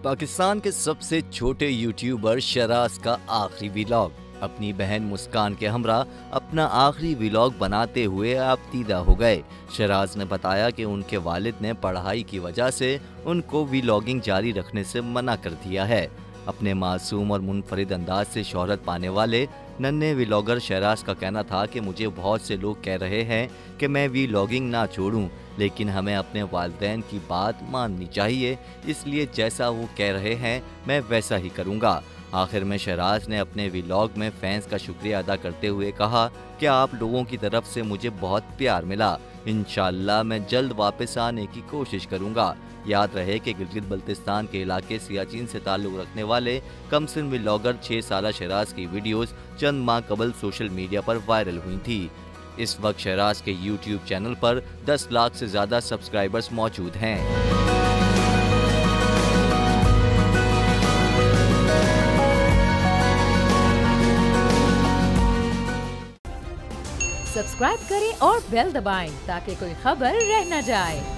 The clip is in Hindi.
पाकिस्तान के सबसे छोटे यूट्यूबर शराज का आखिरी व्लॉग। अपनी बहन मुस्कान के हमरा अपना आखिरी व्लॉग बनाते हुए आपतीदा हो गए। शराज ने बताया कि उनके वालिद ने पढ़ाई की वजह से उनको व्लॉगिंग जारी रखने से मना कर दिया है। अपने मासूम और मुनफरिद अंदाज से शोहरत पाने वाले नन्हे व्लॉगर शराज का कहना था कि मुझे बहुत से लोग कह रहे हैं कि मैं व्लॉगिंग ना छोड़ूं, लेकिन हमें अपने वालिदैन की बात माननी चाहिए, इसलिए जैसा वो कह रहे हैं मैं वैसा ही करूंगा। आखिर में शराज ने अपने व्लॉग में फैंस का शुक्रिया अदा करते हुए कहा कि आप लोगों की तरफ से मुझे बहुत प्यार मिला। इंशाअल्लाह मैं जल्द वापस आने की कोशिश करूंगा। याद रहे कि गिलगित बल्तिस्तान के इलाके सियाचिन से ताल्लुक़ रखने वाले कमसिन व्लॉगर 6 साला शराज की वीडियोस चंद माह कबल सोशल मीडिया पर वायरल हुई थी। इस वक्त शराज के यूट्यूब चैनल पर 10 लाख से ज़्यादा सब्सक्राइबर्स मौजूद हैं। सब्सक्राइब करें और बेल दबाएं ताकि कोई खबर रह न जाए।